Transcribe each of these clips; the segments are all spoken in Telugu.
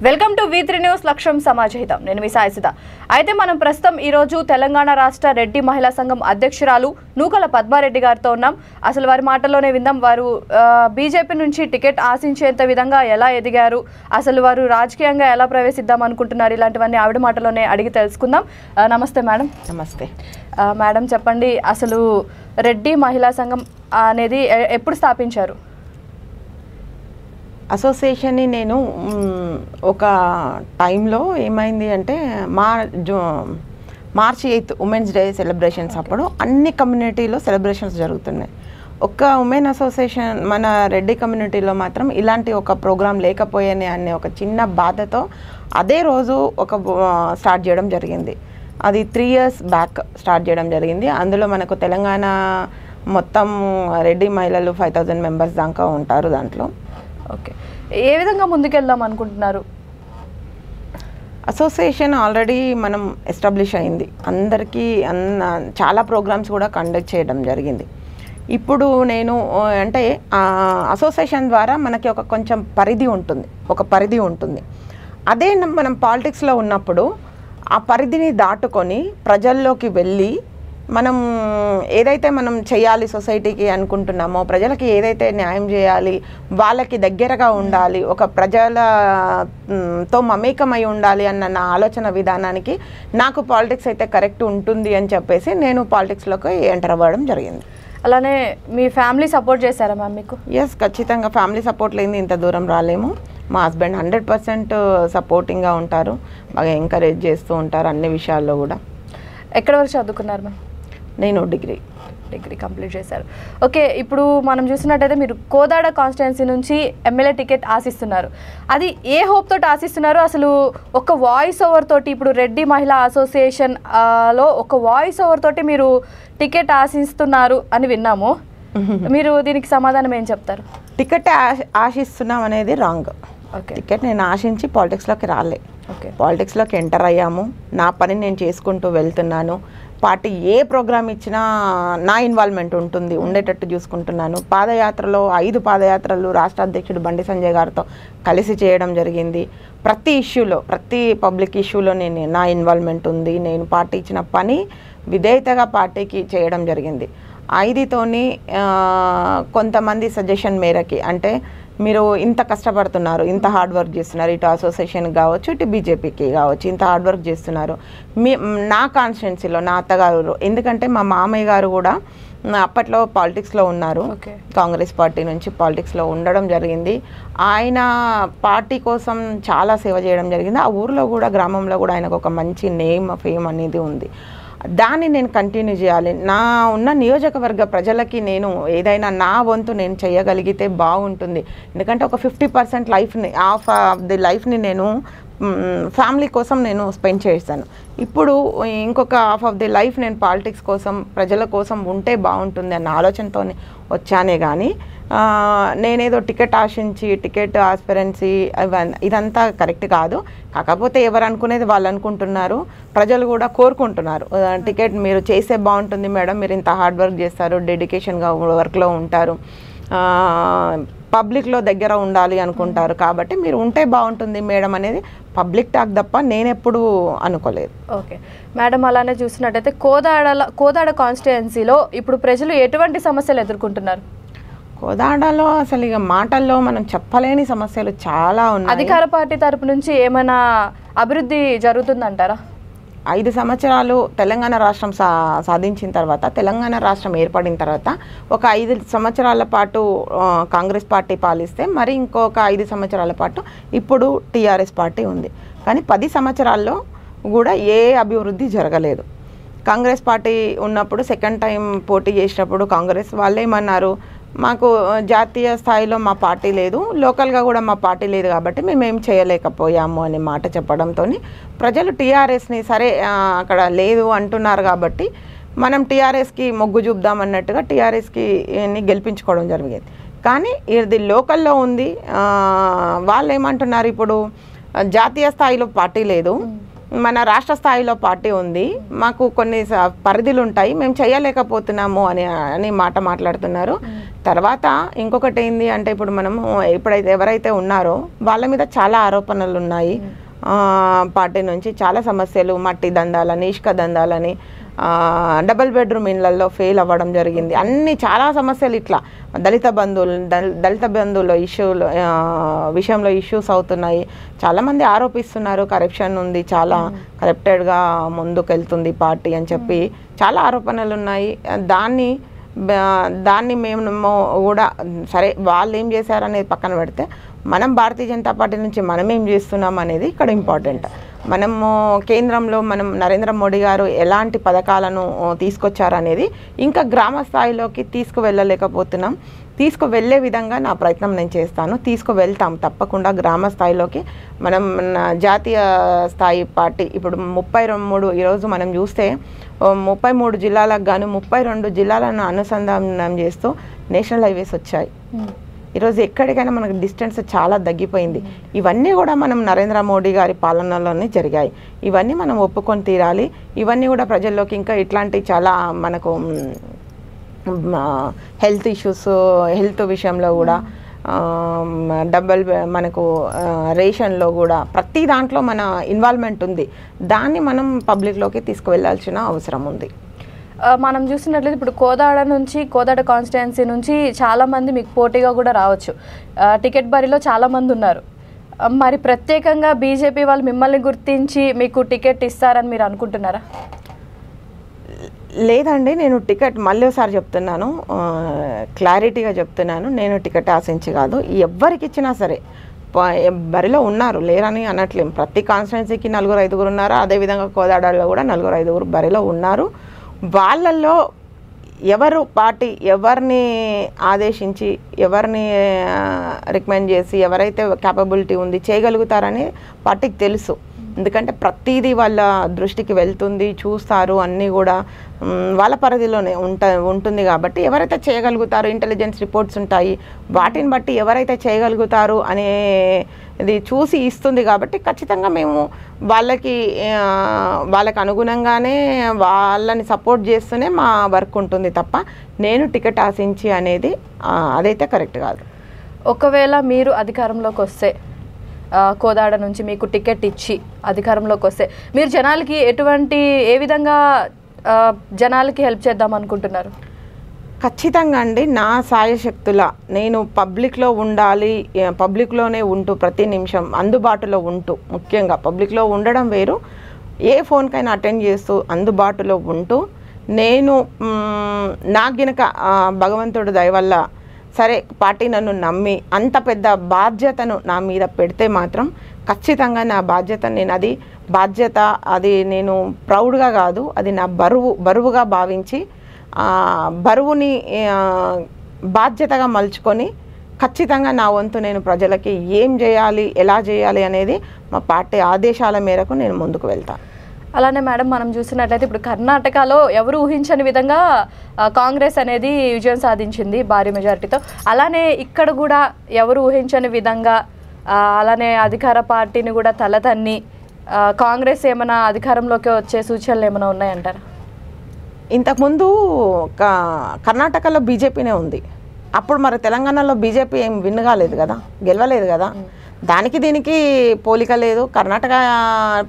వెల్కమ్ టు V3 న్యూస్ లక్ష్యం సమాజహితం. నేను మీ సాయిసిత. అయితే మనం ప్రస్తుతం ఈ రోజు తెలంగాణ రాష్ట్ర రెడ్డి మహిళా సంఘం అధ్యక్షురాలు నూకల పద్మారెడ్డి గారితో ఉన్నాం. అసలు వారి మాటల్లోనే విందాం. వారు బీజేపీ నుంచి టికెట్ ఆశించేంత విధంగా ఎలా ఎదిగారు, అసలు వారు రాజకీయంగా ఎలా ప్రవేశిద్దాం అనుకుంటున్నారు, ఇలాంటివన్నీ ఆవిడ మాటలోనే అడిగి తెలుసుకుందాం. నమస్తే మేడం. నమస్తే మేడం, చెప్పండి, అసలు రెడ్డి మహిళా సంఘం అనేది ఎప్పుడు స్థాపించారు? అసోసియేషన్ని నేను ఒక టైంలో ఏమైంది అంటే మార్చి 8 ఉమెన్స్ డే సెలబ్రేషన్స్ అప్పుడు అన్ని కమ్యూనిటీలో సెలబ్రేషన్స్ జరుగుతున్నాయి. ఒక్క ఉమెన్ అసోసియేషన్ మన రెడ్డి కమ్యూనిటీలో మాత్రం ఇలాంటి ఒక ప్రోగ్రాం లేకపోయానే అనే ఒక చిన్న బాధతో అదే రోజు ఒక స్టార్ట్ చేయడం జరిగింది. అది 3 years బ్యాక్ స్టార్ట్ చేయడం జరిగింది. అందులో మనకు తెలంగాణ మొత్తం రెడ్డి మహిళలు 5000 మెంబర్స్ దాకా ఉంటారు దాంట్లో. ఓకే, ఏ విధంగా ముందుకెళ్దాం అనుకుంటున్నారు? అసోసియేషన్ ఆల్రెడీ మనం ఎస్టాబ్లిష్ అయింది, అందరికీ చాలా ప్రోగ్రామ్స్ కూడా కండక్ట్ చేయడం జరిగింది. ఇప్పుడు నేను అంటే అసోసియేషన్ ద్వారా మనకి ఒక కొంచెం పరిధి ఉంటుంది. అదే మనం పాలిటిక్స్లో ఉన్నప్పుడు ఆ పరిధిని దాటుకొని ప్రజల్లోకి వెళ్ళి మనం ఏదైతే మనం చేయాలి సొసైటీకి అనుకుంటున్నామో, ప్రజలకి ఏదైతే న్యాయం చేయాలి, వాళ్ళకి దగ్గరగా ఉండాలి, ఒక ప్రజలతో మమేకమై ఉండాలి అన్న నా ఆలోచన విధానానికి నాకు పాలిటిక్స్ అయితే కరెక్ట్ ఉంటుంది అని చెప్పేసి నేను పాలిటిక్స్లోకి ఎంటర్ అవ్వడం జరిగింది. అలానే మీ ఫ్యామిలీ సపోర్ట్ చేశారా మ్యామ్ మీకు? ఎస్, ఖచ్చితంగా ఫ్యామిలీ సపోర్ట్ లేని ఇంత దూరం రాలేము. మా హస్బెండ్ 100% సపోర్టింగ్గా ఉంటారు, బాగా ఎంకరేజ్ చేస్తూ ఉంటారు అన్ని విషయాల్లో కూడా. ఎక్కడి వరకు చదువుకున్నారు మ్యామ్? నేను డిగ్రీ కంప్లీట్ చేశారు. ఓకే, ఇప్పుడు మనం చూసినట్టయితే మీరు కోదాడ కాన్స్టిట్యున్సీ నుంచి ఎమ్మెల్యే టికెట్ ఆశిస్తున్నారు. అది ఏ హోప్ తోటి ఆశిస్తున్నారు? అసలు ఒక వాయిస్ ఓవర్ తోటి, ఇప్పుడు రెడ్డి మహిళా అసోసియేషన్ లో ఒక వాయిస్ ఓవర్ తోటి మీరు టికెట్ ఆశిస్తున్నారు అని విన్నాము. మీరు దీనికి సమాధానం ఏం చెప్తారు? టికెట్ ఆశిస్తున్నాం అనేది రాంగ్. టికెట్ నేను ఆశించి పాలిటిక్స్లోకి రాలే. పాలిటిక్స్లోకి ఎంటర్ అయ్యాము, నా పని నేను చేసుకుంటూ వెళ్తున్నాను. పార్టీ ఏ ప్రోగ్రామ్ ఇచ్చినా నా ఇన్వాల్వ్మెంట్ ఉండేటట్టు చూసుకుంటున్నాను. పాదయాత్రలో 5 పాదయాత్రలు రాష్ట్ర అధ్యక్షుడు బండి సంజయ్ గారితో కలిసి చేయడం జరిగింది. ప్రతి ఇష్యూలో, ప్రతి పబ్లిక్ ఇష్యూలో నా ఇన్వాల్వ్మెంట్ ఉంది. నేను పార్టీ ఇచ్చిన పని విధేయతగా పార్టీకి చేయడం జరిగింది. 5తోని కొంతమంది సజెషన్ మేరకి, అంటే మీరు ఇంత కష్టపడుతున్నారు, ఇంత హార్డ్ వర్క్ చేస్తున్నారు, ఇటు అసోసియేషన్కి కావచ్చు, ఇటు బీజేపీకి కావచ్చు, ఇంత హార్డ్ వర్క్ చేస్తున్నారు. నా కాన్స్టిట్యున్సీలో నా అత్తగారు, ఎందుకంటే మా మామయ్య గారు కూడా అప్పట్లో పాలిటిక్స్లో ఉన్నారు, కాంగ్రెస్ పార్టీ నుంచి పాలిటిక్స్లో ఉండడం జరిగింది. ఆయన పార్టీ కోసం చాలా సేవ చేయడం జరిగింది. ఆ ఊర్లో కూడా, గ్రామంలో కూడా ఆయనకు ఒక మంచి నేమ్, ఫేమ్ అనేది ఉంది. దాన్ని నేను కంటిన్యూ చేయాలి. నా ఉన్న నియోజకవర్గ ప్రజలకి నేను ఏదైనా నా వంతు నేను చేయగలిగితే బాగుంటుంది. ఎందుకంటే ఒక 50% లైఫ్ని, హాఫ్ ఆఫ్ ది లైఫ్ని నేను ఫ్యామిలీ కోసం నేను స్పెండ్ చేస్తాను. ఇప్పుడు ఇంకొక హాఫ్ ఆఫ్ ది లైఫ్ నేను పాలిటిక్స్ కోసం, ప్రజల కోసం ఉంటే బాగుంటుంది అన్న ఆలోచనతో వచ్చానే కానీ నేనేదో టికెట్ ఆశించి, టికెట్ ఆస్పిరెన్సీ ఇదంతా కరెక్ట్ కాదు. కాకపోతే ఎవరు అనుకునేది వాళ్ళు అనుకుంటున్నారు, ప్రజలు కూడా కోరుకుంటున్నారు. టికెట్ మీరు చేస్తే బాగుంటుంది మేడం, మీరు ఇంత హార్డ్ వర్క్ చేస్తారు, డెడికేషన్గా వర్క్లో ఉంటారు, పబ్లిక్లో దగ్గర ఉండాలి అనుకుంటారు, కాబట్టి మీరు ఉంటే బాగుంటుంది మేడం అనేది పబ్లిక్ టాక్ తప్ప నేనెప్పుడు అనుకోలేదు. ఓకే మేడం, అలానే చూసినట్టయితే కోదాడ కాన్స్టిట్యుయెన్సీలో ఇప్పుడు ప్రజలు ఎటువంటి సమస్యలు ఎదుర్కొంటున్నారు? కోదాడలో అసలు ఇక మాటల్లో మనం చెప్పలేని సమస్యలు చాలా ఉన్నాయి. అధికార పార్టీ తరపు నుంచి ఏమైనా అభివృద్ధి జరుగుతుందంటారా? 5 సంవత్సరాలు తెలంగాణ రాష్ట్రం సాధించిన తర్వాత, తెలంగాణ రాష్ట్రం ఏర్పడిన తర్వాత ఒక 5 సంవత్సరాల పాటు కాంగ్రెస్ పార్టీ పాలిస్తే, మరి ఇంకొక 5 సంవత్సరాల పాటు ఇప్పుడు టీఆర్ఎస్ పార్టీ ఉంది. కానీ 10 సంవత్సరాల్లో కూడా ఏ అభివృద్ధి జరగలేదు. కాంగ్రెస్ పార్టీ ఉన్నప్పుడు సెకండ్ టైం పోటీ చేసినప్పుడు కాంగ్రెస్ వాళ్ళేమన్నారు, మాకు జాతీయ స్థాయిలో మా పార్టీ లేదు, లోకల్గా కూడా మా పార్టీ లేదు, కాబట్టి మేమేం చేయలేకపోయాము అనే మాట చెప్పడంతో ప్రజలు టీఆర్ఎస్ని, సరే అక్కడ లేదు అంటున్నారు కాబట్టి మనం టీఆర్ఎస్కి మొగ్గు చూపుదామన్నట్టుగా టీఆర్ఎస్కి గెలిపించుకోవడం జరిగింది. కానీ ఇది లోకల్లో ఉంది. వాళ్ళు ఏమంటున్నారు, ఇప్పుడు జాతీయ స్థాయిలో పార్టీ లేదు, మన రాష్ట్ర స్థాయిలో పార్టీ ఉంది, మాకు కొన్ని పరిధులు ఉంటాయి, మేము చేయలేకపోతున్నాము అని మాట మాట్లాడుతున్నారు. తర్వాత ఇంకొకటి ఏంది అంటే ఇప్పుడు మనము ఎవరైతే ఉన్నారో వాళ్ళ మీద చాలా ఆరోపణలు ఉన్నాయి. పార్టీ నుంచి చాలా సమస్యలు, మట్టి దందాలని, ఇసుక దందాలని, డబుల్ బెడ్రూమ్ ఇళ్లలో ఫెయిల్ అవ్వడం జరిగింది, అన్ని చాలా సమస్యలు. ఇట్లా దళిత బంధువుల విషయంలో ఇష్యూస్ అవుతున్నాయి. చాలామంది ఆరోపిస్తున్నారు కరప్షన్ ఉంది, చాలా కరప్టెడ్గా ముందుకెళ్తుంది పార్టీ అని చెప్పి చాలా ఆరోపణలు ఉన్నాయి. దాన్ని మేము కూడా సరే వాళ్ళు ఏం చేశారనేది పక్కన పెడితే మనం భారతీయ జనతా పార్టీ నుంచి మనం ఏం చేస్తున్నాం అనేది ఇక్కడ ఇంపార్టెంట్. మనము కేంద్రంలో నరేంద్ర మోడీ గారు ఎలాంటి పథకాలను తీసుకొచ్చారనేది ఇంకా గ్రామ స్థాయిలోకి తీసుకువెళ్ళలేకపోతున్నాం. తీసుకువెళ్ళే విధంగా నా ప్రయత్నం నేను చేస్తాను, తీసుకువెళ్తాం తప్పకుండా గ్రామ స్థాయిలోకి. మనం జాతీయ స్థాయి పార్టీ ఇప్పుడు 33 ఈరోజు మనం చూస్తే 33 జిల్లాలకు గాను 32 జిల్లాలను అనుసంధానం చేస్తూ నేషనల్ హైవేస్ వచ్చాయి. ఈరోజు ఎక్కడికైనా మనకు డిస్టెన్స్ చాలా తగ్గిపోయింది. ఇవన్నీ కూడా మనం నరేంద్ర మోడీ గారి పాలనలోనే జరిగాయి. ఇవన్నీ మనం ఒప్పుకొని తీరాలి. ఇవన్నీ కూడా ప్రజల్లోకి ఇంకా ఇట్లాంటి చాలా మనకు హెల్త్ ఇష్యూస్, హెల్త్ విషయంలో కూడా మనకు రేషన్లో కూడా ప్రతి దాంట్లో మన ఇన్వాల్వ్మెంట్ ఉంది. దాన్ని మనం పబ్లిక్లోకి తీసుకువెళ్ళాల్సిన అవసరం ఉంది. మనం చూసినట్లయితే ఇప్పుడు కోదాడ కాన్స్టిట్యుయెన్సీ నుంచి చాలామంది మీకు పోటీగా కూడా రావచ్చు. టికెట్ బరిలో చాలామంది ఉన్నారు. మరి ప్రత్యేకంగా బీజేపీ వాళ్ళు మిమ్మల్ని గుర్తించి మీకు టికెట్ ఇస్తారని మీరు అనుకుంటున్నారా? లేదండి, నేను టికెట్ మళ్ళీ ఒకసారి చెప్తున్నాను, క్లారిటీగా చెప్తున్నాను, నేను టికెట్ ఆశించి కాదు. ఎవరికి ఇచ్చినా సరే బరిలో ఉన్నారు, లేరని అనట్లేం. ప్రతి కాన్స్టిట్యుయెన్సీకి 4-5 ఉన్నారు. అదేవిధంగా కోదాడలో కూడా 4-5 బరిలో ఉన్నారు. వాళ్ళల్లో ఎవరు పార్టీ ఎవరిని ఆదేశించి ఎవరిని రికమెండ్ చేసి ఎవరైతే క్యాపబిలిటీ ఉంది చేయగలుగుతారని పార్టీకి తెలుసు. ఎందుకంటే ప్రతిదీ వాళ్ళ దృష్టికి వెళ్తుంది, చూస్తారు, అన్నీ కూడా వాళ్ళ పరిధిలోనే ఉంటుంది. కాబట్టి ఎవరైతే చేయగలుగుతారు, ఇంటెలిజెన్స్ రిపోర్ట్స్ ఉంటాయి, వాటిని బట్టి ఎవరైతే చేయగలుగుతారు అనేది చూసి ఇస్తుంది. కాబట్టి ఖచ్చితంగా మేము వాళ్ళకి అనుగుణంగానే వాళ్ళని సపోర్ట్ చేస్తూనే మా వర్క్ ఉంటుంది తప్ప నేను టికెట్ ఆశించి అనేది అదైతే కరెక్ట్ కాదు. ఒకవేళ మీరు అధికారంలోకి వస్తే, కోదాడ నుంచి మీకు టికెట్ ఇచ్చి అధికారంలోకి వస్తే మీరు జనాలకి ఏ విధంగా జనాలకి హెల్ప్ చేద్దాం అనుకుంటున్నారు? ఖచ్చితంగా అండి, నా సాయశక్తుల నేను పబ్లిక్లో ఉండాలి, పబ్లిక్లోనే ఉంటూ ప్రతి నిమిషం అందుబాటులో ఉంటూ, ముఖ్యంగా పబ్లిక్లో ఉండడం వేరు, ఏ ఫోన్కైనా అటెండ్ చేస్తూ అందుబాటులో ఉంటూ, నేను నాకు గినక భగవంతుడు దయ వల్ల సరే పార్టీ నన్ను నమ్మి అంత పెద్ద బాధ్యతను నా మీద పెడితే మాత్రం ఖచ్చితంగా నా బాధ్యత అది నేను ప్రౌడ్గా కాదు, అది నా బరువుగా భావించి బరువుని బాధ్యతగా మలుచుకొని ఖచ్చితంగా నా వంతు నేను ప్రజలకి ఏం చేయాలి, ఎలా చేయాలి అనేది మా పార్టీ ఆదేశాల మేరకు నేను ముందుకు వెళ్తాను. అలానే మేడం, మనం చూసినట్లయితే ఇప్పుడు కర్ణాటకలో ఎవరు ఊహించని విధంగా కాంగ్రెస్ అనేది విజయం సాధించింది భారీ మెజారిటీతో. అలానే ఇక్కడ కూడా ఎవరు ఊహించని విధంగా అలానే అధికార పార్టీని కూడా తలతన్ని కాంగ్రెస్ ఏమైనా అధికారంలోకి వచ్చే సూచనలు ఏమైనా ఉన్నాయంటారా? ఇంతకుముందు కర్ణాటకలో బీజేపీనే ఉంది. అప్పుడు మరి తెలంగాణలో బీజేపీ ఏం విన్ కాలేదు కదా, గెలవలేదు కదా. దానికి దీనికి పోలిక లేదు. కర్ణాటక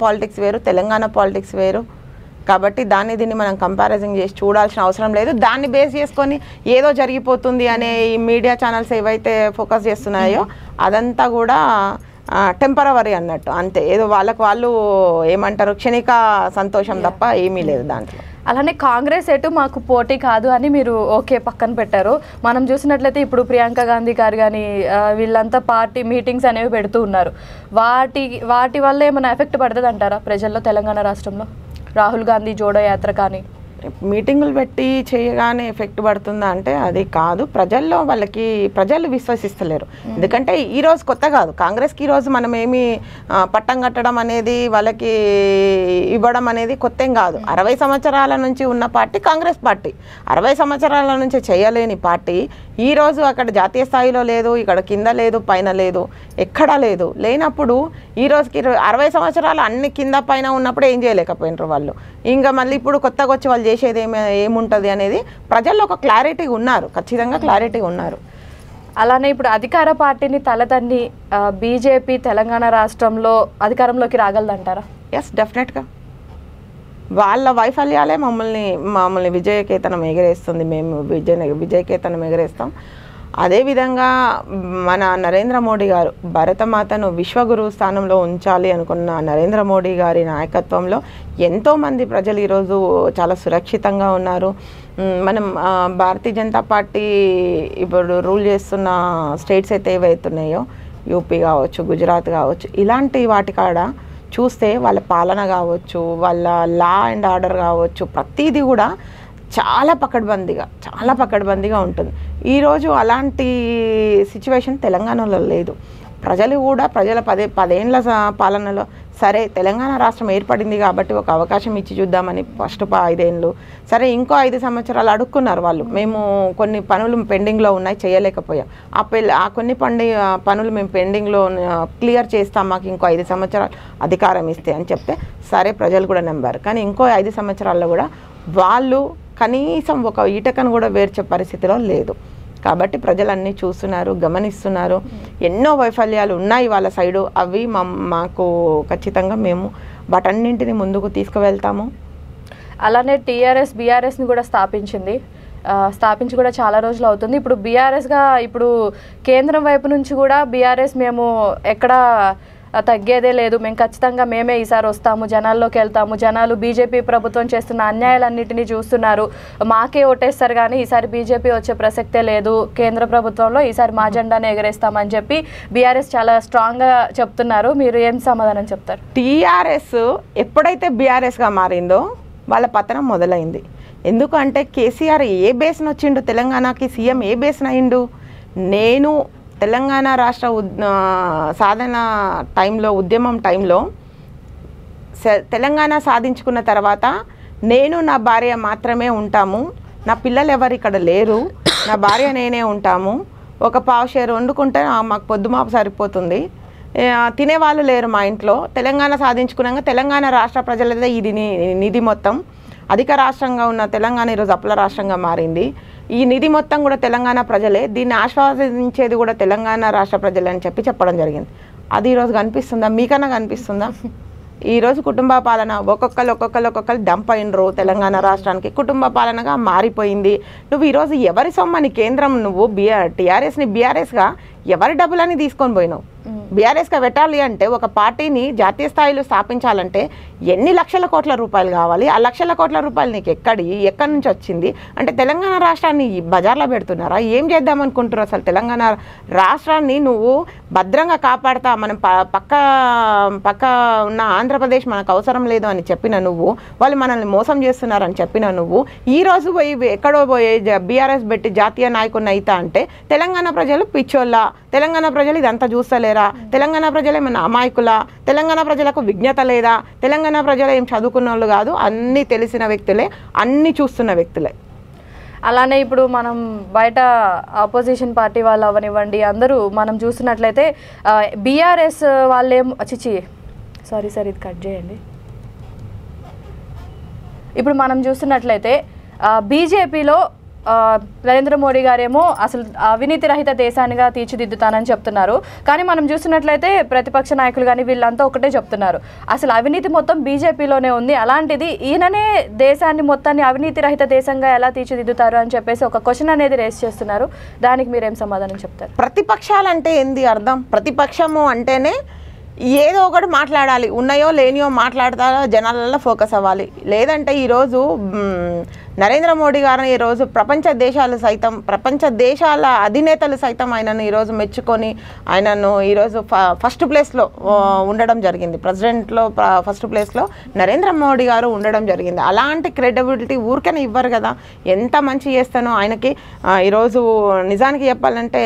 పాలిటిక్స్ వేరు, తెలంగాణ పాలిటిక్స్ వేరు. కాబట్టి దీన్ని మనం కంపారిజన్ చేసి చూడాల్సిన అవసరం లేదు. దాన్ని బేస్ చేసుకొని ఏదో జరిగిపోతుంది అనే ఈ మీడియా ఛానల్స్ ఏవైతే ఫోకస్ చేస్తున్నాయో అదంతా కూడా టెంపరవరీ అన్నట్టు, అంతే. ఏదో వాళ్ళు ఏమంటారు, క్షణిక సంతోషం తప్ప ఏమీ లేదు దాంట్లో. అలానే కాంగ్రెస్ ఎటు మాకు పోటీ కాదు అని మీరు పక్కన పెట్టారు. మనం చూసినట్లయితే ఇప్పుడు ప్రియాంక గాంధీ గారు కానీ వీళ్ళంతా పార్టీ మీటింగ్స్ అనేవి పెడుతూ ఉన్నారు. వాటి వల్ల ఏమైనా ఎఫెక్ట్ పడుతుంది అంటారా ప్రజల్లో తెలంగాణ రాష్ట్రంలో? రాహుల్ గాంధీ జోడో యాత్ర కానీ మీటింగులు పెట్టి చేయగానే ఎఫెక్ట్ పడుతుందా అంటే అది కాదు. ప్రజలు విశ్వసిస్తలేరు. ఎందుకంటే ఈరోజు కొత్త కాదు కాంగ్రెస్కి. ఈరోజు మనం ఏమి పట్టం కట్టడం అనేది వాళ్ళకి ఇవ్వడం అనేది కొత్త ఏం కాదు. 60 సంవత్సరాల నుంచి ఉన్న పార్టీ కాంగ్రెస్ పార్టీ. 60 సంవత్సరాల నుంచి చేయలేని పార్టీ ఈరోజు అక్కడ జాతీయ స్థాయిలో లేదు, ఇక్కడ కింద లేదు, పైన లేదు, ఎక్కడా లేదు. లేనప్పుడు ఈ రోజుకి 60 సంవత్సరాలు అన్ని కింద పైన ఉన్నప్పుడు ఏం చేయలేకపోయినారు వాళ్ళు. ఇంకా మళ్ళీ ఇప్పుడు కొత్తగా వచ్చి వాళ్ళు చేసేది ఏముంటుంది అనేది ప్రజల్లో ఒక క్లారిటీ ఉన్నారు, ఖచ్చితంగా క్లారిటీ ఉన్నారు. అలానే ఇప్పుడు అధికార పార్టీని తలదన్ని బీజేపీ తెలంగాణ రాష్ట్రంలో అధికారంలోకి రాగలదంటారా? ఎస్, డెఫినెట్గా. వాళ్ళ వైఫల్యాలే మమ్మల్ని విజయకేతనం ఎగరేస్తుంది. మేము విజయకేతనం ఎగరేస్తాం. అదేవిధంగా మన నరేంద్ర మోడీ గారు భరతమాతను విశ్వగురు స్థానంలో ఉంచాలి అనుకున్న నరేంద్ర మోడీ గారి నాయకత్వంలో ఎంతోమంది ప్రజలు ఈరోజు చాలా సురక్షితంగా ఉన్నారు. మనం భారతీయ జనతా పార్టీ ఇప్పుడు రూల్ చేస్తున్న స్టేట్స్ అయితే ఏవైతున్నాయో యూపీ కావచ్చు, గుజరాత్ కావచ్చు, ఇలాంటి వాటి కాడ చూస్తే వాళ్ళ పాలన కావచ్చు, వాళ్ళ లా అండ్ ఆర్డర్ కావచ్చు, ప్రతిదీ కూడా చాలా పకడ్బందీగా ఉంటుంది. ఈరోజు అలాంటి సిచ్యువేషన్ తెలంగాణలో లేదు. ప్రజల 10 ఏళ్ళ పాలనలో సరే తెలంగాణ రాష్ట్రం ఏర్పడింది కాబట్టి ఒక అవకాశం ఇచ్చి చూద్దామని ఫస్ట్ 5 ఏళ్ళు, సరే ఇంకో 5 సంవత్సరాలు అడుక్కున్నారు వాళ్ళు. మేము కొన్ని పనులు పెండింగ్లో ఉన్నాయి, చేయలేకపోయాం. ఆ కొన్ని పనులు మేము పెండింగ్లో క్లియర్ చేస్తాం, మాకు ఇంకో 5 సంవత్సరాలు అధికారం ఇస్తే అని చెప్తే సరే ప్రజలు కూడా నమ్మారు. కానీ ఇంకో 5 సంవత్సరాల్లో కూడా వాళ్ళు కనీసం ఒక ఈటకను కూడా వేర్చే పరిస్థితిలో లేదు. కాబట్టి ప్రజలన్నీ చూస్తున్నారు, గమనిస్తున్నారు. ఎన్నో వైఫల్యాలు ఉన్నాయి వాళ్ళ సైడు. అవి మాకు ఖచ్చితంగా మేము వాటన్నింటిని ముందుకు తీసుకువెళ్తాము. అలానే టీఆర్ఎస్ బీఆర్ఎస్ని కూడా స్థాపించి కూడా చాలా రోజులు అవుతుంది. ఇప్పుడు బీఆర్ఎస్గా ఇప్పుడు కేంద్రం వైపు నుంచి కూడా బీఆర్ఎస్ మేము ఎక్కడ తగ్గేదే లేదు, మేము ఖచ్చితంగా మేమే ఈసారి వస్తాము, జనాల్లోకి వెళ్తాము, జనాలు బీజేపీ ప్రభుత్వం చేస్తున్న అన్యాయాలన్నింటినీ చూస్తున్నారు, మాకే ఓటేస్తారు కానీ ఈసారి బీజేపీ వచ్చే ప్రసక్తే లేదు, కేంద్ర ప్రభుత్వంలో ఈసారి మా జెండానే ఎగరేస్తామని చెప్పి బీఆర్ఎస్ చాలా స్ట్రాంగ్గా చెప్తున్నారు. మీరు ఏం సమాధానం చెప్తారు? టీఆర్ఎస్ ఎప్పుడైతే బీఆర్ఎస్గా మారిందో వాళ్ళ పతనం మొదలైంది. ఎందుకంటే కేసీఆర్ ఏ బేస్ను వచ్చిండు తెలంగాణకి, సీఎం ఏ బేస్న అయిండు? నేను తెలంగాణ రాష్ట్ర సాధన టైంలో, ఉద్యమం టైంలో తెలంగాణ సాధించుకున్న తర్వాత నేను నా భార్య మాత్రమే ఉంటాము, నా పిల్లలు ఎవరు ఇక్కడ లేరు, నా భార్య నేనే ఉంటాము, ఒక పావుషేరు వండుకుంటే మాకు పొద్దుమాపు సరిపోతుంది, తినేవాళ్ళు లేరు మా ఇంట్లో. తెలంగాణ సాధించుకున్నాక తెలంగాణ రాష్ట్ర ప్రజలదే ఇది నిధి మొత్తం. అధిక రాష్ట్రంగా ఉన్న తెలంగాణ ఈరోజు అప్పుల రాష్ట్రంగా మారింది. ఈ నిధి మొత్తం కూడా తెలంగాణ ప్రజలే, దీన్ని ఆస్వాదించేది కూడా తెలంగాణ రాష్ట్ర ప్రజలే అని చెప్పడం జరిగింది. అది ఈరోజు కనిపిస్తుందా? మీకన్నా కనిపిస్తుందా? ఈరోజు కుటుంబ పాలన ఒక్కొక్కరు డంప్ అయినరు తెలంగాణ రాష్ట్రానికి. కుటుంబ పాలనగా మారిపోయింది. నువ్వు ఈరోజు ఎవరి సొమ్మని కేంద్రం, నువ్వు టీఆర్ఎస్ని బీఆర్ఎస్గా ఎవరి డబ్బులని తీసుకొని పోయినావు? బీఆర్ఎస్గా పెట్టాలి అంటే ఒక పార్టీని జాతీయ స్థాయిలో స్థాపించాలంటే ఎన్ని లక్షల కోట్ల రూపాయలు కావాలి? ఆ లక్షల కోట్ల రూపాయలు నీకు ఎక్కడి నుంచి వచ్చింది? అంటే తెలంగాణ రాష్ట్రాన్ని బజార్లో పెడుతున్నారా? ఏం చేద్దాం అనుకుంటున్నారు? అసలు తెలంగాణ రాష్ట్రాన్ని నువ్వు భద్రంగా కాపాడుతా, మనం పక్క ఉన్న ఆంధ్రప్రదేశ్ మనకు అవసరం లేదు అని చెప్పిన నువ్వు, వాళ్ళు మనల్ని మోసం చేస్తున్నారని చెప్పిన నువ్వు, ఈరోజు పోయి ఎక్కడో పోయి బీఆర్ఎస్ పెట్టి జాతీయ నాయకుడిని అయితా అంటే తెలంగాణ ప్రజలు పిచ్చోళ్ళ, తెలంగాణ ప్రజలు ఇదంతా చూస్తలేరా? తెలంగాణ ప్రజలు ఏమైనా అమాయకులా? తెలంగాణ ప్రజలకు విజ్ఞత లేదా? తెలంగాణ ప్రజలు ఏం చదువుకున్న వాళ్ళు కాదు, అన్నీ తెలిసిన వ్యక్తులే, అన్నీ చూస్తున్న వ్యక్తులే. అలానే ఇప్పుడు మనం బయట ఆపోజిషన్ పార్టీ వాళ్ళు అవనివ్వండి, అందరూ మనం చూస్తున్నట్లయితే బీఆర్ఎస్ వాళ్ళేం సారీ ఇది కట్ చేయండి. ఇప్పుడు మనం చూస్తున్నట్లయితే బీజేపీలో నరేంద్ర మోడీ గారేమో అసలు అవినీతి రహిత దేశానిగా తీర్చిదిద్దుతానని చెప్తున్నారు. కానీ మనం చూస్తున్నట్లయితే ప్రతిపక్ష నాయకులు కానీ వీళ్ళంతా ఒకటే చెప్తున్నారు, అసలు అవినీతి మొత్తం బీజేపీలోనే ఉంది, అలాంటిది ఈయననే దేశాన్ని మొత్తాన్ని అవినీతి రహిత దేశంగా ఎలా తీర్చిదిద్దుతారు అని చెప్పేసి ఒక క్వశ్చన్ అనేది రేస్ చేస్తున్నారు. దానికి మీరేం సమాధానం చెప్తారు? ప్రతిపక్షాలంటే ఏంది అర్థం? ప్రతిపక్షము అంటేనే ఏదో ఒకటి మాట్లాడాలి, ఉన్నాయో లేనియో మాట్లాడతా జనాలలో ఫోకస్ అవ్వాలి. లేదంటే ఈరోజు నరేంద్ర మోడీ గారిని ఈరోజు ప్రపంచ దేశాల అధినేతలు సైతం ఆయనను ఈరోజు మెచ్చుకొని ఆయనను ఈరోజు ఫస్ట్ ప్లేస్లో ఉండడం జరిగింది. ప్రెసిడెంట్లో ఫస్ట్ ప్లేస్లో నరేంద్ర మోడీ గారు ఉండడం జరిగింది. అలాంటి క్రెడిబిలిటీ ఊరికనే ఇవ్వరు కదా. ఎంత మంచి చేస్తానో ఆయనకి ఈరోజు నిజానికి చెప్పాలంటే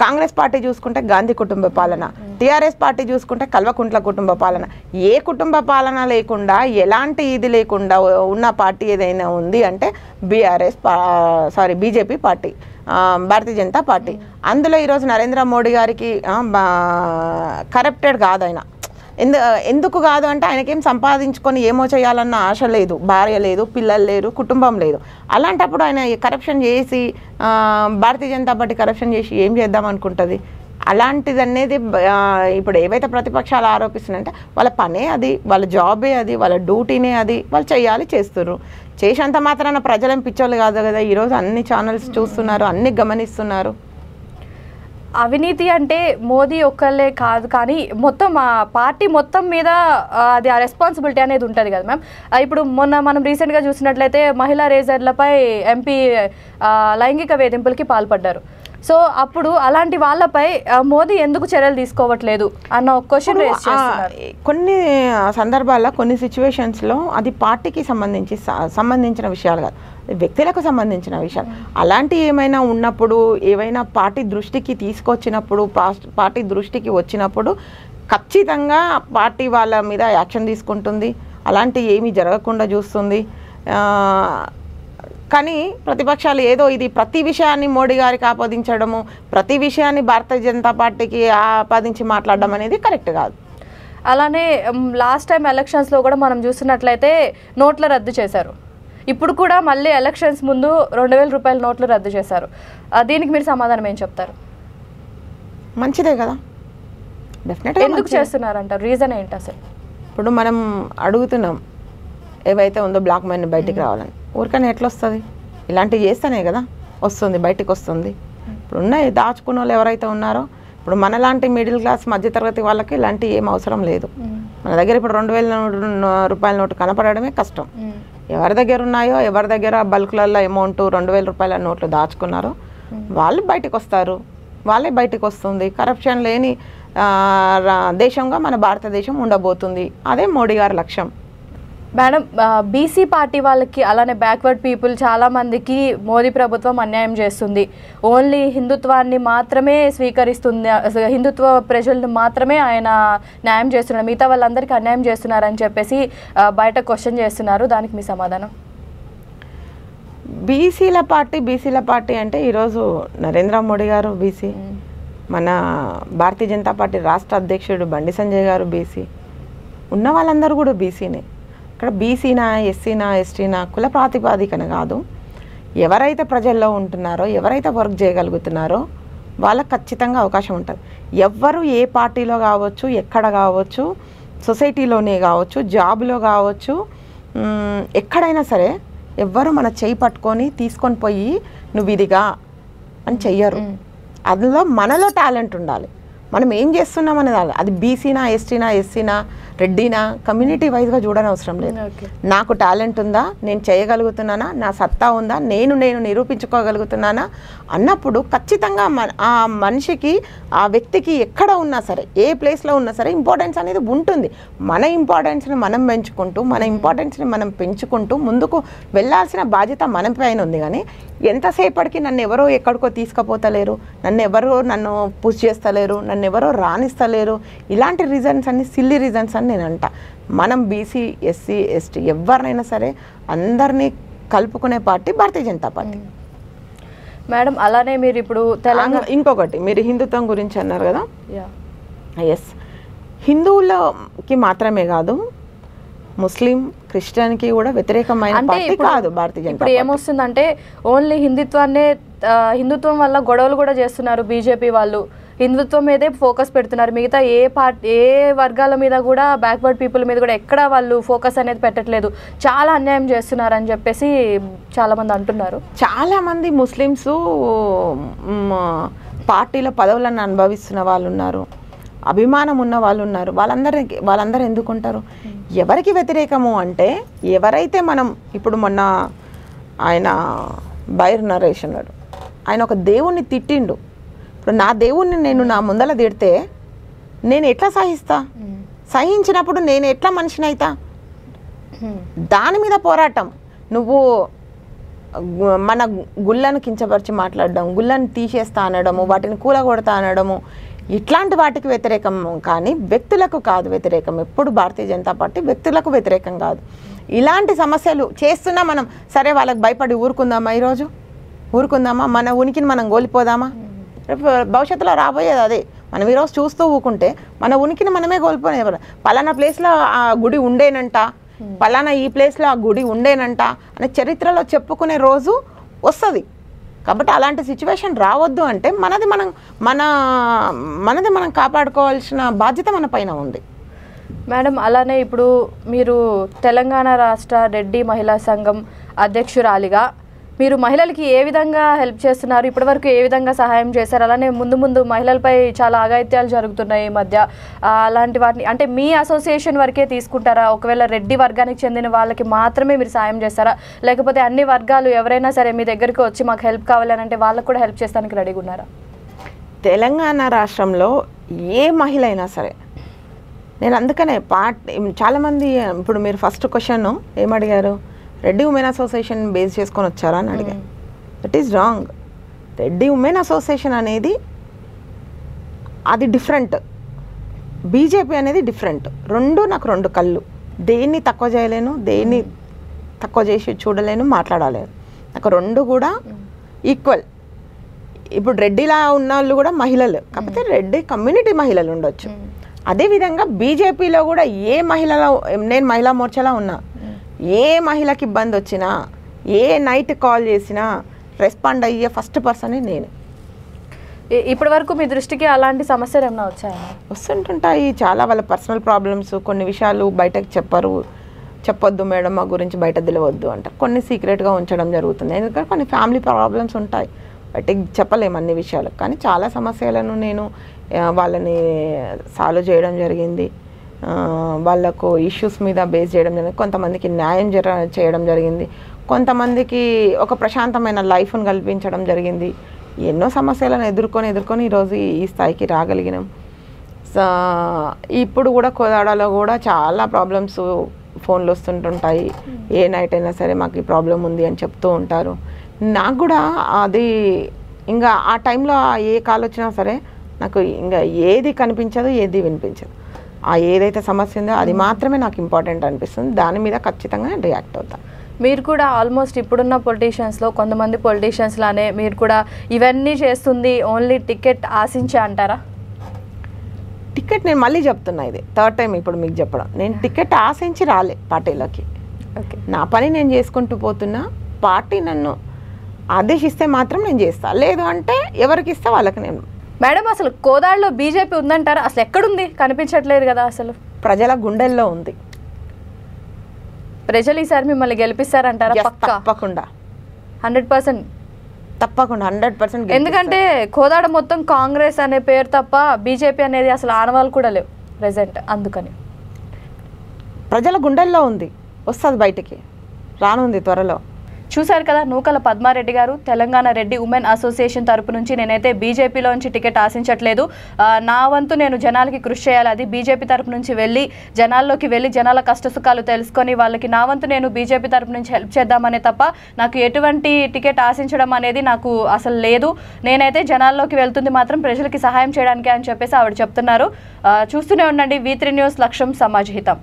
కాంగ్రెస్ పార్టీ చూసుకుంటే గాంధీ కుటుంబ పాలన, టీఆర్ఎస్ పార్టీ చూసుకుంటే కల్వకుంట్ల కుటుంబ పాలన. ఏ కుటుంబ పాలన లేకుండా ఎలాంటి ఇది లేకుండా ఉన్న పార్టీ ఏదైనా ఉంది అంటే BJP party, Bharatiya Janata party. అందులో ఈరోజు నరేంద్ర మోడీ గారికి కరప్టెడ్ కాదు ఆయన. ఎందుకు కాదు అంటే ఆయనకేం సంపాదించుకొని ఏమో చేయాలన్న ఆశ లేదు, భార్య లేదు, పిల్లలు లేరు, కుటుంబం లేదు. అలాంటప్పుడు ఆయన కరప్షన్ చేసి భారతీయ జనతా పార్టీ కరప్షన్ చేసి ఏం చేద్దాం అనుకుంటుంది? అలాంటిది అనేది ఇప్పుడు ఏవైతే ప్రతిపక్షాలు ఆరోపిస్తున్నాయంటే వాళ్ళ పనే అది, వాళ్ళ జాబే అది, వాళ్ళ డ్యూటీనే అది, వాళ్ళు చేయాలి, చేస్తున్నారు. చేసేంత మాత్రాన ప్రజలేం పిచ్చోళ్ళు కాదు కదా. ఈరోజు అన్ని ఛానల్స్ చూస్తున్నారు, అన్ని గమనిస్తున్నారు. అవినీతి అంటే మోదీ ఒక్కళ్ళే కాదు, కానీ మొత్తం ఆ పార్టీ మొత్తం మీద అది ఆ రెస్పాన్సిబిలిటీ అనేది ఉంటుంది కదా మ్యామ్. ఇప్పుడు మొన్న మనం రీసెంట్గా చూసినట్లయితే మహిళా రేజర్లపై ఎంపీ లైంగిక వేధింపులకి పాల్పడ్డారు. సో అప్పుడు అలాంటి వాళ్ళపై మోదీ ఎందుకు చర్యలు తీసుకోవట్లేదు అన్న ఒక క్వశ్చన్ రేస్ చేస్తున్నారు. కొన్ని సందర్భాల్లో కొన్ని సిచ్యువేషన్స్లో అది పార్టీకి సంబంధించిన విషయాలు కాదు, వ్యక్తులకు సంబంధించిన విషయాలు. అలాంటి ఏమైనా ఉన్నప్పుడు, ఏవైనా పార్టీ దృష్టికి తీసుకొచ్చినప్పుడు, పార్టీ దృష్టికి వచ్చినప్పుడు ఖచ్చితంగా పార్టీ వాళ్ళ మీద యాక్షన్ తీసుకుంటుంది. అలాంటి ఏమీ జరగకుండా చూస్తుంది. కానీ ప్రతిపక్షాలు ఏదో ఇది ప్రతి విషయాన్ని మోడీ గారికి ఆపాదించడము, ప్రతి విషయాన్ని భారతీయ జనతా పార్టీకి ఆపాదించి మాట్లాడడం అనేది కరెక్ట్ కాదు. అలానే లాస్ట్ టైం ఎలక్షన్స్లో కూడా మనం చూసినట్లయితే నోట్ల రద్దు చేశారు. ఇప్పుడు కూడా మళ్ళీ ఎలక్షన్స్ ముందు 2000 రూపాయల నోట్లు రద్దు చేశారు. దీనికి మీరు సమాధానం ఏం చెప్తారు? మంచిదే కదా, డెఫినెట్గా. ఎందుకు చేస్తున్నారంటారు? రీజన్ ఏంటి అసలు? ఇప్పుడు మనం అడుగుతున్నాం ఏవైతే ఉందో బ్లాక్ మనీ బయటికి రావాలని. ఊరికనే ఎట్లా వస్తుంది? ఇలాంటివి చేస్తేనే కదా వస్తుంది, బయటికి వస్తుంది. ఇప్పుడు ఉన్నాయి దాచుకున్న వాళ్ళు ఎవరైతే ఉన్నారో, ఇప్పుడు మనలాంటి మిడిల్ క్లాస్ మధ్యతరగతి వాళ్ళకి ఇలాంటి ఏం అవసరం లేదు. మన దగ్గర ఇప్పుడు 2000 రూపాయల నోటు కనపడడమే కష్టం. ఎవరి దగ్గర ఉన్నాయో, ఎవరి దగ్గర బల్క్లలో అమౌంట్ 2000 రూపాయల నోట్లు దాచుకున్నారో వాళ్ళు బయటకు వస్తారు, వాళ్ళే బయటకు వస్తుంది. కరప్షన్ లేని దేశంగా మన భారతదేశం ఉండబోతుంది. అదే మోడీ గారి లక్ష్యం. మేడం, బీసీ పార్టీ వాళ్ళకి అలానే బ్యాక్వర్డ్ పీపుల్ చాలామందికి మోదీ ప్రభుత్వం అన్యాయం చేస్తుంది. ఓన్లీ హిందుత్వాన్ని మాత్రమే స్వీకరిస్తుంది, హిందుత్వ ప్రజలను మాత్రమే ఆయన న్యాయం చేస్తున్నారు, మిగతా వాళ్ళందరికీ అన్యాయం చేస్తున్నారని చెప్పేసి బయట క్వశ్చన్ చేస్తున్నారు. దానికి మీ సమాధానం? బీసీల పార్టీ అంటే ఈరోజు నరేంద్ర మోడీ గారు బీసీ, మన భారతీయ జనతా పార్టీ రాష్ట్ర అధ్యక్షుడు బండి సంజయ్ గారు బీసీ, ఉన్న వాళ్ళందరూ కూడా బీసీనే. ఇక్కడ బీసీనా, ఎస్సీనా, ఎస్టీనా కుల ప్రాతిపాదికన కాదు. ఎవరైతే ప్రజల్లో ఉంటున్నారో, ఎవరైతే వర్క్ చేయగలుగుతున్నారో వాళ్ళకి ఖచ్చితంగా అవకాశం ఉంటుంది. ఎవ్వరు ఏ పార్టీలో కావచ్చు, ఎక్కడ కావచ్చు, సొసైటీలోనే కావచ్చు, జాబ్లో కావచ్చు, ఎక్కడైనా సరే ఎవ్వరు మన చేయి పట్టుకొని తీసుకొని పోయి నువ్వు ఇదిగా అని చెయ్యరు. అందులో మనలో టాలెంట్ ఉండాలి. మనం ఏం చేస్తున్నాం అనేది, అది బీసీనా, ఎస్టీనా, ఎస్సీనా, రెడ్డినా కమ్యూనిటీ వైజ్గా చూడని అవసరం లేదు. నాకు టాలెంట్ ఉందా, నేను చేయగలుగుతున్నానా, నా సత్తా ఉందా, నేను నిరూపించుకోగలుగుతున్నానా అన్నప్పుడు ఖచ్చితంగా ఆ మనిషికి, ఆ వ్యక్తికి ఎక్కడ ఉన్నా సరే, ఏ ప్లేస్లో ఉన్నా సరే ఇంపార్టెన్స్ అనేది ఉంటుంది. మన ఇంపార్టెన్స్ని మనం పెంచుకుంటూ ముందుకు వెళ్ళాల్సిన బాధ్యత మన పైన ఉంది. కానీ ఎంతసేపటికి నన్ను ఎవరో ఎక్కడికో తీసుకుపోతలేరు, నన్ను పుష్ చేస్తలేరు, నన్ను ఎవరో రాణిస్తలేరు, ఇలాంటి రీజన్స్ అన్ని సిల్లీ రీజన్స్ అని నేను అంట. మనం బీసీ, ఎస్సీ, ఎస్టీ ఎవరినైనా సరే అందరినీ కలుపుకునే party Bharatiya Janata party. Madam, అలానే మీరు ఇప్పుడు తెలంగాణ, ఇంకొకటి మీరు హిందుత్వం గురించి అన్నారు కదా. ఎస్, హిందువులకి మాత్రమే కాదు, ముస్లిం, క్రిస్టియన్కి కూడా వ్యతిరేకమైన పార్టీ కాదు భారతీయ జనతా పార్టీ. ఇప్పుడు ఏమొస్తుందంటే ఓన్లీ హిందుత్వం వల్ల గొడవలు కూడా చేస్తున్నారు బీజేపీ వాళ్ళు. హిందుత్వం మీదే ఫోకస్ పెడుతున్నారు, మిగతా ఏ వర్గాల మీద కూడా, బ్యాక్వర్డ్ పీపుల్ మీద కూడా ఎక్కడ వాళ్ళు ఫోకస్ అనేది పెట్టట్లేదు, చాలా అన్యాయం చేస్తున్నారు అని చెప్పేసి చాలామంది అంటున్నారు. చాలామంది ముస్లిమ్స్ పార్టీలో పదవులను అనుభవిస్తున్న వాళ్ళు ఉన్నారు, అభిమానం ఉన్న వాళ్ళు ఉన్నారు. వాళ్ళందరూ ఎందుకుంటారు? ఎవరికి వ్యతిరేకము అంటే, ఎవరైతే మనం ఇప్పుడు మొన్న ఆయన బైర్ నరేష్ అన్నాడు, ఆయన ఒక దేవుణ్ణి తిట్టిండు. ఇప్పుడు నా దేవుణ్ణి నేను నా ముందల తిడితే నేను ఎట్లా సహిస్తా? సహించినప్పుడు నేను ఎట్లా మనిషిని అవుతా? దాని మీద పోరాటం. నువ్వు మన గుళ్ళను కించపరిచి మాట్లాడడం, గుళ్ళను తీసేస్తా అనడము, వాటిని కూలగొడతా అనడము, ఇట్లాంటి వాటికి వ్యతిరేకం కానీ వ్యక్తులకు కాదు వ్యతిరేకం. ఎప్పుడు భారతీయ జనతా పార్టీ వ్యక్తులకు వ్యతిరేకం కాదు. ఇలాంటి సమస్యలు చేస్తున్నా మనం సరే వాళ్ళకి భయపడి ఊరుకుందామా? ఈరోజు ఊరుకుందామా? మన ఉనికిని మనం కోల్పోదామా? రేపు భవిష్యత్తులో రాబోయేది అదే. మనం ఈరోజు చూస్తూ ఊకుంటే మన ఉనికిని మనమే కోల్పోనే. పలానా ప్లేస్లో ఆ గుడి ఉండేనంట, పలానా ఈ ప్లేస్లో ఆ గుడి ఉండేనంట అనే చరిత్రలో చెప్పుకునే రోజు వస్తుంది. కాబట్టి అలాంటి సిచ్యువేషన్ రావద్దు అంటే మనది మనం కాపాడుకోవాల్సిన బాధ్యత మన పైన ఉంది. మేడం, అలానే ఇప్పుడు మీరు తెలంగాణ రాష్ట్ర రెడ్డి మహిళా సంఘం అధ్యక్షురాలిగా మీరు మహిళలకి ఏ విధంగా హెల్ప్ చేస్తున్నారు? ఇప్పటివరకు ఏ విధంగా సహాయం చేశారు? అలానే ముందు మహిళలపై చాలా అఘాయిత్యాలు జరుగుతున్నాయి ఈ మధ్య. అలాంటి వాటిని అంటే మీ అసోసియేషన్ వరకే తీసుకుంటారా? ఒకవేళ రెడ్డి వర్గానికి చెందిన వాళ్ళకి మాత్రమే మీరు సాయం చేస్తారా? లేకపోతే అన్ని వర్గాలు ఎవరైనా సరే మీ దగ్గరికి వచ్చి మాకు హెల్ప్ కావాలని అంటే వాళ్ళకు కూడా హెల్ప్ చేస్తానికి రెడీగా ఉన్నారా? తెలంగాణ రాష్ట్రంలో ఏ మహిళ అయినా సరే, నేను అందుకనే చాలామంది ఇప్పుడు మీరు ఫస్ట్ క్వశ్చన్ ఏమడిగారు, రెడ్డి ఉమెన్ అసోసియేషన్ బేస్ చేసుకొని వచ్చారా అని అడిగారు. That is wrong. Reddy women association అనేది అది డిఫరెంట్, బీజేపీ అనేది డిఫరెంట్. నాకు రెండు కళ్ళు. దేన్ని తక్కువ చేయలేను, దేన్ని తక్కువ చేసి చూడలేను, మాట్లాడలేను. నాకు రెండు కూడా ఈక్వల్. ఇప్పుడు రెడ్డిలా ఉన్న వాళ్ళు కూడా మహిళలు, కాకపోతే రెడ్డి కమ్యూనిటీ మహిళలు ఉండొచ్చు. అదేవిధంగా బీజేపీలో కూడా ఏ మహిళలో, నేను మహిళా మోర్చాలో ఉన్నా, ఏ మహిళకి ఇబ్బంది వచ్చినా, ఏ నైట్ కాల్ చేసినా రెస్పాండ్ అయ్యే ఫస్ట్ పర్సన్ నేను. ఇప్పటి వరకు మీ దృష్టికి అలాంటి సమస్యలు ఏమైనా వచ్చాయా? వస్తుంటుంటాయి చాలా. వాళ్ళ పర్సనల్ ప్రాబ్లమ్స్, కొన్ని విషయాలు బయటకు చెప్పొద్దు మేడం, మా గురించి బయట తెలియవద్దు అంటారు. కొన్ని సీక్రెట్గా ఉంచడం జరుగుతుంది, ఎందుకంటే కొన్ని ఫ్యామిలీ ప్రాబ్లమ్స్ ఉంటాయి, బయటకు చెప్పలేము అన్ని విషయాలు. కానీ చాలా సమస్యలను నేను వాళ్ళని సాల్వ్ చేయడం జరిగింది. వాళ్ళకు ఇష్యూస్ మీద బేస్ చేయడం జరిగింది. కొంతమందికి న్యాయం చేయడం జరిగింది. కొంతమందికి ఒక ప్రశాంతమైన లైఫ్ను కల్పించడం జరిగింది. ఎన్నో సమస్యలను ఎదుర్కొని ఈరోజు ఈ స్థాయికి రాగలిగినాం. ఇప్పుడు కూడా కోదాడలో కూడా చాలా ప్రాబ్లమ్స్ ఫోన్లు వస్తుంటుంటాయి. ఏ నైట్ అయినా సరే మాకు ఈ ప్రాబ్లం ఉంది అని చెప్తూ ఉంటారు. నాకు కూడా అది ఇంకా ఆ టైంలో ఏ కాల్ వచ్చినా సరే నాకు ఇంకా ఏది కనిపించదు, ఏది వినిపించదు. ఏదైతే సమస్య ఉందో అది మాత్రమే నాకు ఇంపార్టెంట్ అనిపిస్తుంది. దాని మీద ఖచ్చితంగా నేను రియాక్ట్ అవుతాను. మీరు కూడా ఆల్మోస్ట్ ఇప్పుడున్న పొలిటీషియన్స్లో కొంతమంది పొలిటీషియన్స్ లానే మీరు కూడా ఇవన్నీ చేస్తుంది ఓన్లీ టికెట్ ఆశించే అంటారా? టికెట్ నేను మళ్ళీ చెప్తున్నా, ఇది థర్డ్ టైం ఇప్పుడు మీకు చెప్పడం. నేను టికెట్ ఆశించి రాలే పార్టీలోకి. నా పని నేను చేసుకుంటూ పోతున్నా. పార్టీ నన్ను ఆదేశిస్తే మాత్రం నేను చేస్తా, లేదు అంటే ఎవరికి ఇస్తే వాళ్ళకి. నేను మేడం, అసలు కోదాడలో బీజేపీ ఉందంటారా? అసలు ఎక్కడుంది? కనిపించట్లేదు కదా. అసలు ప్రజల గుండెల్లో ఉంది. ప్రజలు ఈసారి మిమ్మల్ని గెలిపిస్తారంటారా? తప్పకుండా 100%. తప్పకుండా 100%. ఎందుకంటే కోదాడ మొత్తం కాంగ్రెస్ అనే పేరు తప్ప బీజేపీ అనేది అసలు ఆనవాళ్ళు కూడా లేవు ప్రెసెంట్. అందుకని ప్రజల గుండెల్లో ఉంది, వస్తుంది బయటికి, రానుంది త్వరలో. చూశారు కదా, నూకల పద్మారెడ్డి గారు తెలంగాణ రెడ్డి ఉమెన్ అసోసియేషన్ తరపు నుంచి నేనైతే బీజేపీలోంచి టికెట్ ఆశించట్లేదు, నా వంతు నేను జనాలకి కృషి చేయాలి, అది బీజేపీ తరపు నుంచి వెళ్ళి జనాల్లోకి వెళ్ళి జనాల కష్టసుఖాలు తెలుసుకొని వాళ్ళకి నా వంతు నేను బీజేపీ తరపు నుంచి హెల్ప్ చేద్దామనే తప్ప నాకు ఎటువంటి టికెట్ ఆశించడం అనేది నాకు అసలు లేదు. నేనైతే జనాల్లోకి వెళ్తుంది మాత్రం ప్రజలకి సహాయం చేయడానికే అని చెప్పేసి ఆవిడ చెప్తున్నారు. చూస్తూనే ఉండండి V3 న్యూస్, లక్ష్యం సమాజ్ హితం.